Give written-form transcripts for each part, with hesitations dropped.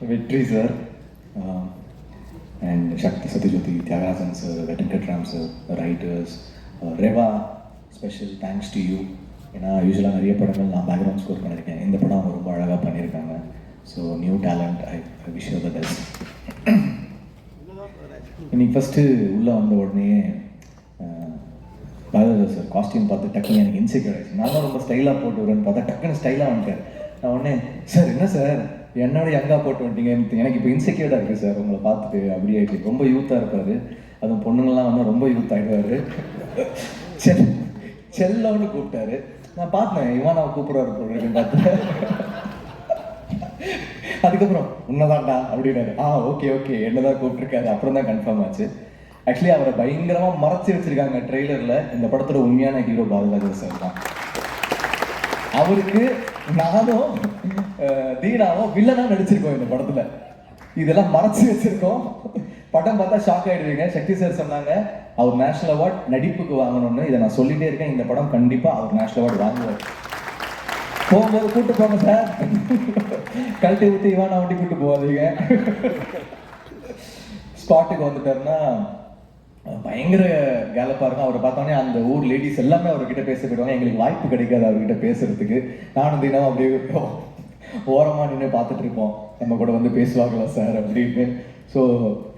Vetri sir, and Shakti Satyajyoti, Tyagarajan sir, Venkatram sir, the writers, Reva, special thanks to you. ஏன்னா யூஸ்வலாக நிறைய படங்கள் நான் background score பண்ணியிருக்கேன். இந்த படம் அவங்க ரொம்ப அழகாக பண்ணியிருக்காங்க. So new talent, I wish you the best. இன்னைக்கு ஃபஸ்ட்டு உள்ளே வந்த உடனே பாரதிராஜா சார் காஸ்டியூம் பார்த்து டக்குன்னு எனக்கு இன்செக்யூர் ஆகிடுச்சு. நான் தான் ரொம்ப ஸ்டைலாக போட்டு விடுறேன்னு பார்த்தா டக்குன்னு ஸ்டைலாக வந்துட்டேன். நான் உடனே சார் என்ன சார் என்னோட யங்காக போட்டு வந்துட்டீங்க, எனக்கு இப்போ இன்செக்யூர்டாக இருக்குது சார் உங்களை பார்த்துட்டு. அப்படி ஆகிடுச்சு. ரொம்ப யூத்தாக இருப்பார். அதுவும் பொண்ணுங்கள்லாம் வந்து ரொம்ப யூத் ஆகிடுவார். செல்லோன்னு கூப்பிட்டாரு. நான் பார்த்தேன் இவானாவை கூப்பிடுவாரு போடுறேன்னு பார்த்தேன். அதுக்கப்புறம் உன்னதான்டா அப்படின்னாரு. ஓகே ஓகே என்னதான் கூப்பிட்டுருக்காரு. அப்புறம் தான் கன்ஃபார்ம் ஆச்சு. ஆக்சுவலி அவரை பயங்கரமாக மறைச்சி வச்சிருக்காங்க ட்ரெய்லரில். இந்த படத்தோட உண்மையான ஹீரோ பாரதிராஜா சார் தான். அவருக்கு நானும் தீனாவும் வில்லனாக நடிச்சிருக்கோம் இந்த படத்தில். இதெல்லாம் மறைச்சி வச்சிருக்கோம். படம் பார்த்தா ஷாக் ஆகிடுவீங்க. சக்தி சார் சொன்னாங்க அவர் நேஷனல் அவார்ட் நடிப்புக்கு வாங்கணும்னு. இதை நான் சொல்லிட்டே இருக்கேன். இந்த படம் கண்டிப்பாக அவர் நேஷனல் அவார்டு வாங்குவார். போகும்போது கூப்பிட்டு போங்க சார். கழட்டி ஊற்றி இவானா வண்டி கூப்பிட்டு போவாதீங்க. ஸ்பாட்டுக்கு வந்துட்டாருன்னா பயங்கர கேலப்பாக இருக்கும். அவரை பார்த்தோன்னே அந்த ஊர் லேடிஸ் எல்லாமே அவர்கிட்ட பேச போயிடுவாங்க. எங்களுக்கு வாய்ப்பு கிடைக்காது அவர்கிட்ட பேசுறதுக்கு. நானும் தினம் அப்படியே ஓரமாக நின்று பார்த்துட்டு இருப்போம். நம்ம கூட வந்து பேசுவாங்களா சார் அப்படின்னு. ஸோ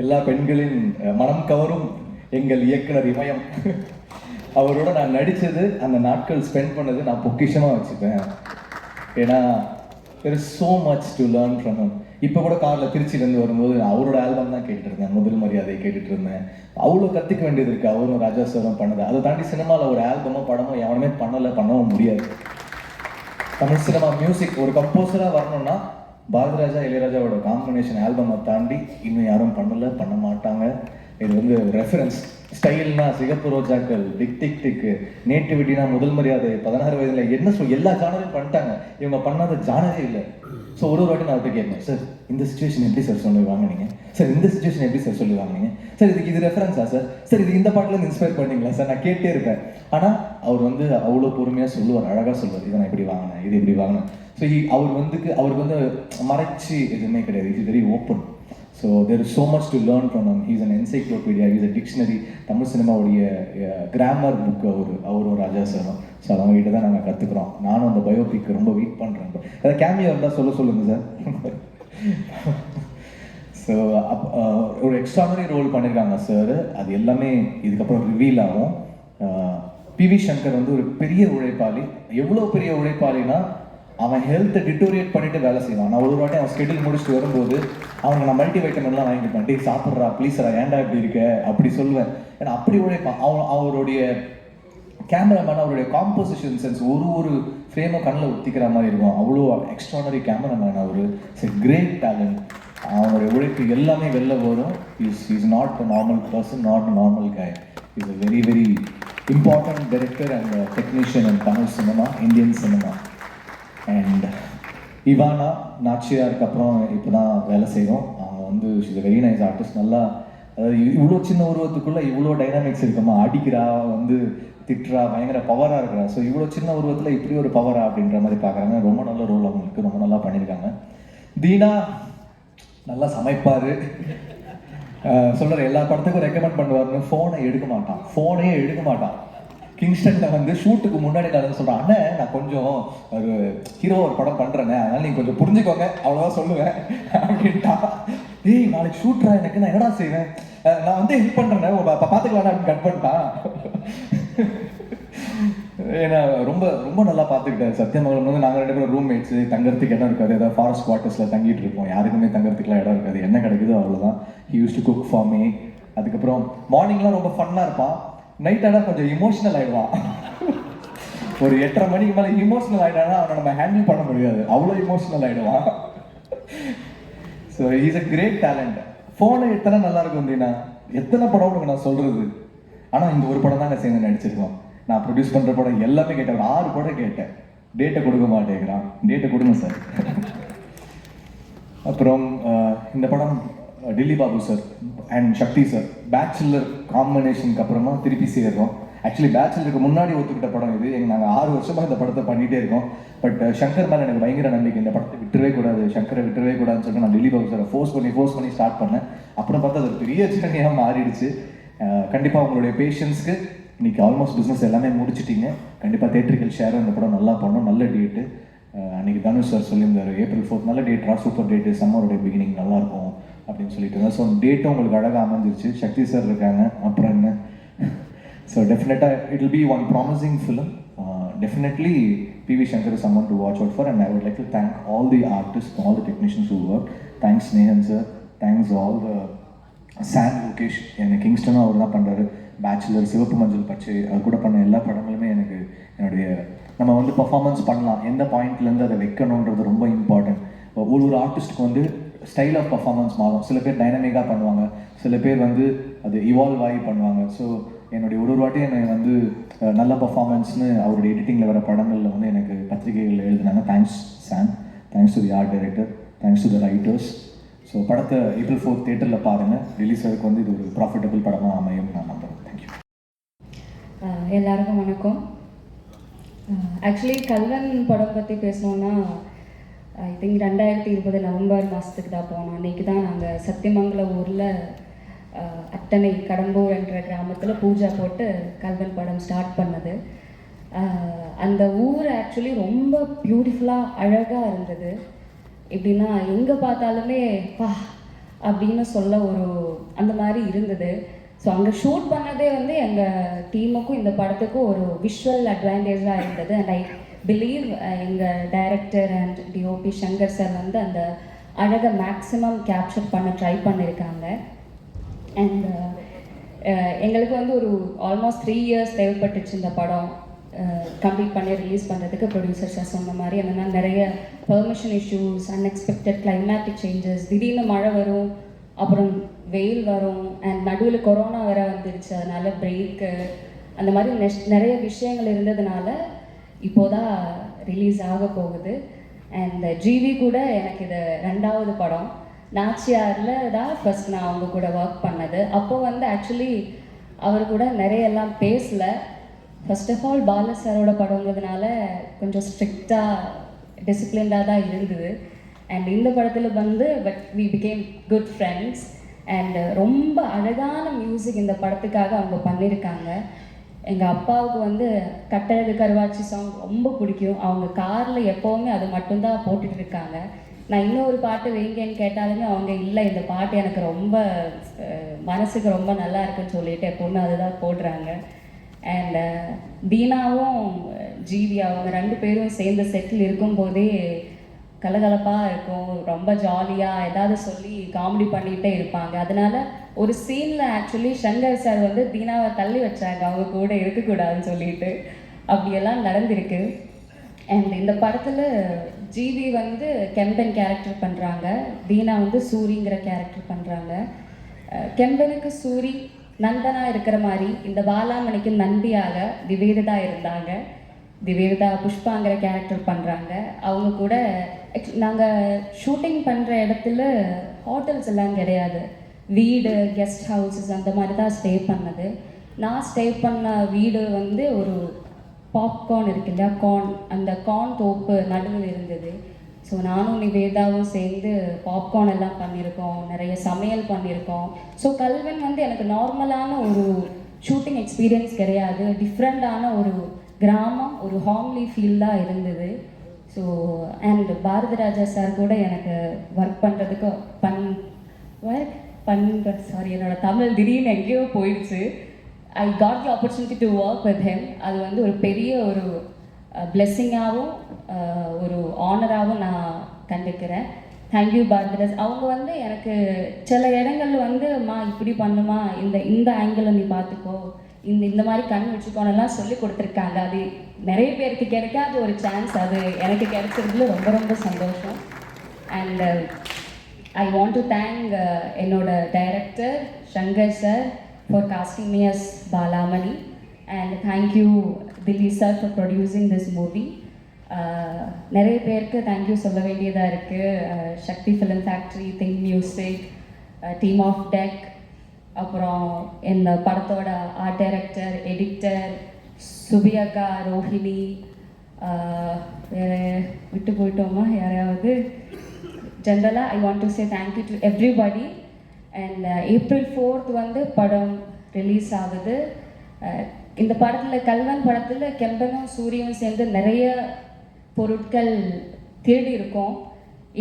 எல்லா பெண்களின் மனம் கவரும் எங்கள் இயக்குனர் இமயம் அவரோட நான் நடித்தது, அந்த நாட்கள் ஸ்பெண்ட் பண்ணது நான் பொக்கிஷமாக வச்சுப்பேன். ஏன்னா there is so much to learn from him. இப்போ கூட காரில் திருச்சியிலேருந்து வரும்போது அவரோட ஆல்பம் தான் கேட்டுட்டு இருந்தேன். முதல் மரியாதை கேட்டுட்டு இருந்தேன். அவ்வளோ கற்றுக்க வேண்டியது இருக்குது. அவரும் ராஜா சாரும் பண்ணது. அதை தாண்டி சினிமாவில் ஒரு ஆல்பமோ படமோ எவனுமே பண்ணவும் முடியாது. தமிழ் சினிமா மியூசிக் ஒரு கம்போசராக வரணும்னா பாரதிராஜா இளையராஜாவோட காம்பினேஷன் ஆல்பமை தாண்டி இன்னும் யாரும் பண்ண மாட்டாங்க. இது வந்து ரெஃபரன்ஸ். ஸ்டைல்னா சிகப்பு ரோஜாக்கள், டிக் டிக் டிக்கு, நேட்டிவிட்டினா முதல் மரியாதை, 16 வயதில் என்ன எல்லா ஜானரையும் பண்ணிட்டாங்க. இவங்க பண்ணாத ஜானரே இல்லை. ஸோ ஒரு வாட்டி நான் அவர்கிட்ட கேட்பேன், சார் இந்த சுச்சுவேஷன் எப்படி சார் சொல்லி வாங்கினீங்க சார், இந்த சுச்சுவேஷன் எப்படி சார் சொல்லி வாங்கினீங்க சார், இது ரெஃபரன்ஸா சார் இது இந்த பாட்டிலேருந்து இன்ஸ்பயர் பண்ணீங்களா சார், நான் கேட்டே இருப்பேன். ஆனால் அவர் வந்து அவ்வளோ பொறுமையாக சொல்லுவார், அழகாக சொல்லுவார். இதை நான் இப்படி வாங்கினேன், இது இப்படி வாங்கினேன். ஸோ அவருக்கு வந்து மறைச்சி எதுவுமே கிடையாது. Is very open. So there is so much to learn from him. He's an encyclopedia, he's a dictionary. Tamil சினிமாவுடைய கிராமர் புக்கு அவரும் ராஜா சாரும். ஸோ அவங்ககிட்ட தான் நாங்கள் கற்றுக்குறோம். நானும் அந்த பயோபிக் ரொம்ப வெயிட் பண்ணுறேன். ஏதாவது கேமியோ இருந்தால் சொல்லுங்கள் சார். ஸோ ஒரு எக்ஸ்ட்ராடனரி ரோல் பண்ணியிருக்காங்க சார். அது எல்லாமே இதுக்கப்புறம் ரிவீல் ஆகும். பிவி சங்கர் வந்து ஒரு பெரிய உழைப்பாளி. எவ்வளோ பெரிய உழைப்பாளினா அவன் ஹெல்த்தை டிட்டோரியேட் பண்ணிட்டு வேலை செய்வான். நான் ஒரு வாட்டி அவன் ஸ்கெடியூல் முடிச்சுட்டு வரும்போது அவனுக்கு நான் மல்டி வைட்டமின்லாம் வாங்கிட்டு டே சாப்பிட்றா ப்ளீஸ்ரா ஏன்டா இப்படி இருக்க அப்படி சொல்லுவேன். ஏன்னா அப்படி உழைப்பான். அவருடைய கேமராமேன், அவருடைய காம்போசிஷன் சென்ஸ் ஒரு ஃப்ரேமும் கண்ணில் ஒத்திக்கிற மாதிரி இருக்கும். அவ்வளோ எக்ஸ்ட்ரானரி கேமராமேன் அவர். It's a great talent. அவனுடைய உழைப்பு எல்லாமே வெளில வரும். Is not a normal person, not a normal guy. Is a very very important director and technician in Tamil cinema, Indian cinema. And Ivana நாச்சியாருக்கு அப்புறம் இப்போ தான் வேலை செய்கிறோம். அவங்க வந்து ஷீஸ் வெரி நைஸ் ஆர்டிஸ்ட். நல்லா, அதாவது இவ்வளோ சின்ன உருவத்துக்குள்ளே இவ்வளோ டைனாமிக்ஸ் இருக்குமா, அடிக்கிறா, வந்து திட்டுறா, பயங்கர பவராக இருக்கிறா. ஸோ இவ்வளோ சின்ன உருவத்தில் இப்படி ஒரு பவரா அப்படின்ற மாதிரி பார்க்குறாங்க. ரொம்ப நல்ல ரோல் அவங்களுக்கு, ரொம்ப நல்லா பண்ணியிருக்காங்க. தீனா நல்லா சமைப்பார். சொல்கிற எல்லா படத்துக்கும் ரெக்கமெண்ட் பண்ணுவார்னு ஃபோனையே எடுக்க மாட்டான். கிங்ஸ்டனில் வந்து ஷூட்டுக்கு முன்னாடி நான் சொல்கிறேன், அண்ணன் நான் கொஞ்சம் ஒரு ஹீரோ ஒரு படம் பண்ணுறேன்னே, அதனால் நீங்கள் கொஞ்சம் புரிஞ்சுக்கோங்க அவ்வளோதான் சொல்லுவேன் அப்படின்ட்டா. ஏய் நாளைக்கு ஷூட்ரா, எனக்கு நான் என்னடா செய்வேன், நான் வந்து ஹெல்ப் பண்ணுறேன் பார்த்துக்கலாம்டா அப்படின்னு கட் பண்ணிட்டான். ஏன்னா ரொம்ப ரொம்ப நல்லா பார்த்துக்கிட்டாரு. சத்தியமங்கலம் வந்து நாங்கள் 2 பேரும் ரூம்மேட்ஸு. தங்கறதுக்கு இடம் இருக்காது. ஏதாவது ஃபாரஸ்ட் குவார்ட்டர்ஸில் தங்கிட்டு இருப்போம். யாருக்குமே தங்கறதுக்குலாம் இடம் இருக்காது. என்ன கிடைக்குதோ அவ்வளோதான். He use to cook for me. அதுக்கப்புறம் மார்னிங்லாம் ரொம்ப ஃபன்னாக இருப்பான். நைட் ஆனால் கொஞ்சம் இமோஷனல் ஆகிடுவான். ஒரு 8:30 மணிக்கு மேலே இமோஷனல் ஆகிட்டானா அவனை நம்ம ஹேண்டில் பண்ண முடியாது. அவ்வளோ இமோஷனல் ஆகிடுவான். So is a great talent. ஃபோனை எத்தனை நல்லா இருக்கும் அப்படின்னா எத்தனை படம் உனக்கு நான் சொல்கிறது. ஆனால் இந்த ஒரு படம் தாங்க சேர்ந்து நடிச்சிருக்கோம். நான் ப்ரொடியூஸ் பண்ணுற படம் எல்லாமே கேட்டேன். ஒரு 6 படம் கேட்டேன். டேட்டை கொடுக்க மாட்டேங்கிறான். டேட்டை கொடுங்க சார். அப்புறம் இந்த படம் Dilli Babu sir and Sakthi sir bachelor காம்பினேஷனுக்கு அப்புறமா திருப்பி சேர்றோம். ஆக்சுவலி பேச்சுலருக்கு முன்னாடி ஒத்துக்கிட்ட படம் இது. நாங்கள் 6 வருஷமாக இந்த படத்தை பண்ணிகிட்டே இருக்கோம். பட் சங்கர் மேலே எனக்கு பயங்கர நம்பிக்கை. இந்த படத்தை விட்டுறவே கூடாது, சங்கரை விட்டுறவே கூடாதுன்னு சொல்லிட்டு நான் திலீப் சாரை ஃபோர்ஸ் பண்ணி ஸ்டார்ட் பண்ணேன். அப்புறம் பார்த்தா அது ஒரு பெரிய ஜர்னியாக மாறிடுச்சு. கண்டிப்பாக உங்களுடைய பேஷன்ஸ்க்கு இன்றைக்கி ஆல்மோஸ்ட் பிஸ்னஸ் எல்லாமே முடிச்சிட்டிங்க. கண்டிப்பாக தேட்டரிக்கல் ஷேரும் இந்த படம் நல்லா பண்ணணும். நல்ல டேட்டு அன்றைக்கி தனுஷ் சார் சொல்லியிருந்தார், April 4th நல்ல டேட்ரா, சூப்பர் டேட்டு, சம்மருடைய பிகினிங் நல்லாயிருக்கும் அப்படின்னு சொல்லிட்டு இருந்தார். ஸோ டேட்டும் உங்களுக்கு அழகாக அமைஞ்சிருச்சு. சக்தி சார் இருக்காங்க, அப்புறம் என்ன. ஸோ டெஃபினட்டாக it will be one promising film. Definitely PV Shankar is someone to watch out for, and I would like to thank all the artists, all the technicians who worked. Thanks Nehan sir, thanks all the San Lokesh, எனக்கு கிங்ஸ்டனும் அவர் தான் பண்ணுறாரு. Bachelor, சிவப்பு மஞ்சள் பச்சை, அது கூட பண்ண எல்லா படங்களுமே எனக்கு என்னுடைய நம்ம வந்து பர்ஃபார்மன்ஸ் பண்ணலாம், எந்த பாயிண்ட்லேருந்து அதை வைக்கணுன்றது ரொம்ப இம்பார்ட்டன்ட். ஒரு ஆர்டிஸ்ட்டுக்கு வந்து ஸ்டைல் ஆஃப் பர்ஃபார்மன்ஸ் மாறும். சில பேர் டைனமிக்காக பண்ணுவாங்க, சில பேர் வந்து அது இவால்வ் ஆகி பண்ணுவாங்க. ஸோ என்னுடைய ஒரு வாட்டியும் என்னை வந்து நல்ல பர்ஃபார்மன்ஸ்னு அவருடைய எடிட்டிங்கில் வர படங்களில் வந்து எனக்கு பத்திரிகைகளில் எழுதினாங்க. Thanks Sam, thanks to the art director, thanks to the writers. So படத்தை April 4th தேட்டரில் பாருங்கள். ரிலீஸருக்கு வந்து இது ஒரு ப்ராஃபிட்டபிள் படமாக அமையும் நான் நம்புகிறேன். தேங்க்யூ. எல்லாருக்கும் வணக்கம். ஆக்சுவலி கல்வன் படம் பற்றி பேசணுன்னா ஐ திங்க் 2020 நவம்பர் மாதத்துக்கு தான் போனோம். அன்றைக்கி தான் நாங்கள் சத்தியமங்கலம் ஊரில் அட்டனை கடம்பூர் என்ற கிராமத்தில் பூஜா போட்டு கல்வன் படம் ஸ்டார்ட் பண்ணது. அந்த ஊர் ஆக்சுவலி ரொம்ப பியூட்டிஃபுல்லாக அழகாக இருந்தது. எப்படின்னா எங்கே பார்த்தாலுமே பா அப்படின்னு சொல்ல ஒரு அந்த மாதிரி இருந்தது. ஸோ அங்கே ஷூட் பண்ணதே வந்து எங்கள் டீமுக்கும் இந்த படத்துக்கும் ஒரு விஷுவல் அட்வான்டேஜாக இருந்தது. அண்ட் ஐ பிலீவ் எங்கள் director and DOP Shankar sir வந்து அந்த அழகை மேக்ஸிமம் கேப்சர் பண்ண ட்ரை பண்ணியிருக்காங்க. அண்ட் எங்களுக்கு வந்து ஒரு ஆல்மோஸ்ட் 3 years தேவைப்பட்டுச்சு இந்த படம் கம்ப்ளீட் பண்ணி ரிலீஸ் பண்ணுறதுக்கு. ப்ரொடியூசர் சார் சொன்ன மாதிரி என்னென்னா நிறைய permission issues, unexpected climatic changes, திடீர்னு மழை வரும், அப்புறம் வெயில் வரும், அண்ட் நடுவில் கொரோனா வேற வந்துருச்சு, அதனால பிரேக்கு, அந்த மாதிரி நிறைய விஷயங்கள் இருந்ததுனால இப்போதான் ரிலீஸ் ஆக போகுது. அண்ட் ஜிவி கூட எனக்கு இது 2வது படம். நாச்சியாரில் தான் ஃபர்ஸ்ட் நான் அவங்க கூட ஒர்க் பண்ணது. அப்போ வந்து ஆக்சுவலி அவர் கூட நிறைய எல்லாம் பேசலை. ஃபர்ஸ்ட் ஆஃப் ஆல் பால சாரோட படங்கிறதுனால கொஞ்சம் ஸ்ட்ரிக்டாக டிசிப்ளின்டாக தான் இருந்தது. அண்ட் இந்த படத்தில் வந்து but we became good friends. And ரொம்ப அழகான மியூசிக் இந்த படத்துக்காக அவங்க பண்ணியிருக்காங்க. எங்கள் அப்பாவுக்கு வந்து கட்டழகு கருவாச்சி சாங் ரொம்ப பிடிக்கும். அவங்க காரில் எப்போவுமே அது மட்டும்தான் போட்டுட்டு இருக்காங்க. நான் இன்னொரு பாட்டு வைங்கன்னு கேட்டாலுமே அவங்க இல்லை, இந்த பாட்டு எனக்கு ரொம்ப மனசுக்கு ரொம்ப நல்லா இருக்குன்னு சொல்லிட்டு எப்போவுமே அதுதான் போடுறாங்க. அண்ட் தீனாவும் ஜிவி அவங்க 2 பேரும் சேர்ந்து செட்டில் இருக்கும்போதே கலகலப்பாக இருக்கும், ரொம்ப ஜாலியாக ஏதாவது சொல்லி காமெடி பண்ணிகிட்டே இருப்பாங்க. அதனால ஒரு சீனில் ஆக்சுவலி சங்கர் சார் வந்து தீனாவை தள்ளி வச்சாங்க, அவங்க கூட இருக்கக்கூடாதுன்னு சொல்லிட்டு. அப்படியெல்லாம் நடந்திருக்கு. அண்ட் இந்த படத்தில் ஜிவி வந்து கெம்பன் கேரக்டர் பண்ணுறாங்க, தீனா வந்து சூரிங்கிற கேரக்டர் பண்ணுறாங்க. கெம்பனுக்கு சூரி நந்தனா இருக்கிற மாதிரி இந்த பாலாமணிக்கு நந்தியாக திவேதா இருந்தாங்க. திவேதா புஷ்பாங்கிற கேரக்டர் பண்ணுறாங்க. அவங்க கூட நாங்கள் ஷூட்டிங் பண்ணுற இடத்துல ஹோட்டல்ஸ் எல்லாம் கிடையாது, வீடு, கெஸ்ட் ஹவுஸஸ் அந்த மாதிரி தான் ஸ்டே பண்ணது. நான் ஸ்டே பண்ண வீடு வந்து ஒரு பாப்கார்ன் இருக்கு இல்லையா, கார்ன், அந்த கார்ன் தோப்பு நடுவில் இருந்தது. ஸோ நானும் நிவேதாவும் சேர்ந்து பாப்கார்ன் எல்லாம் பண்ணியிருக்கோம், நிறைய சமையல் பண்ணியிருக்கோம். ஸோ கல்வன் வந்து எனக்கு நார்மலான ஒரு ஷூட்டிங் எக்ஸ்பீரியன்ஸ் கிடையாது, டிஃப்ரெண்ட்டான ஒரு கிராமம், ஒரு ஹோம்லி ஃபீல்டாக இருந்தது. So and Bharathi Raja sir கூட எனக்கு ஒர்க் பண்ணுறதுக்கு சாரி என்னோட தமிழ் திடீர்னு எங்கேயோ போயிடுச்சு. I got the opportunity to work with him. அது வந்து ஒரு பெரிய ஒரு பிளெஸ்ஸிங்காகவும் ஒரு ஆனராகவும் நான் கண்டுக்கிறேன். தேங்க்யூ பாரதிராஜ். அவங்க வந்து எனக்கு சில இடங்கள்ல வந்து இப்படி பண்ணுமா, இந்த ஆங்கிளில் நீ பார்த்துக்கோ, இந்த மாதிரி கண் வச்சுக்கோனெல்லாம் சொல்லி கொடுத்துருக்காங்க. அது நிறைய பேருக்கு கிடைக்காத ஒரு சான்ஸ், அது எனக்கு கிடைச்சதுல ரொம்ப ரொம்ப சந்தோஷம். And I want to thank என்னோட director Shankar sir for casting me as Balamani. And thank you Dilli sir for producing this movie. நிறைய பேருக்கு தேங்க்யூ சொல்ல வேண்டியதாக இருக்குது. Sakthi film factory, think music, team of tech, அப்புறம் இந்த படத்தோட ஆர்ட் டைரக்டர், எடிட்டர், சுபியக்கா, ரோஹிணி, வேறு விட்டு போயிட்டோமா யாரையாவது? ஜென்ரலாக I want to say thank you to everybody. And April 4th வந்து படம் ரிலீஸ் ஆகுது. இந்த படத்தில், கல்வன் படத்தில் கெம்பனும் சூரியும் சேர்ந்து நிறைய பொருட்கள் தேடி இருக்கோம்.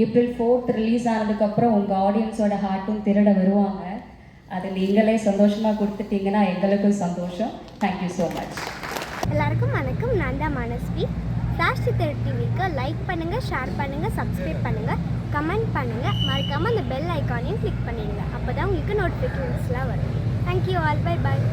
April 4th ரிலீஸ் ஆனதுக்கப்புறம் உங்கள் ஆடியன்ஸோட ஹார்ட்டும் திருட வருவாங்க. அது நீங்களே சந்தோஷமாக கொடுத்துட்டீங்கன்னா எங்களுக்கும் சந்தோஷம். Thank you so much. எல்லாருக்கும் வணக்கம். நான் தான் மனஸ்வி. ஃப்ளாஷ் சித்திரை டிவிக்கு லைக் பண்ணுங்கள், ஷேர் பண்ணுங்கள், சப்ஸ்கிரைப் பண்ணுங்கள், கமெண்ட் பண்ணுங்கள். மறக்காமல் அந்த பெல் ஐக்கானையும் கிளிக் பண்ணிடுங்க. அப்போ தான் உங்களுக்கு நோட்டிஃபிகேஷன்ஸ்லாம் வரும். Thank you all. Bye bye.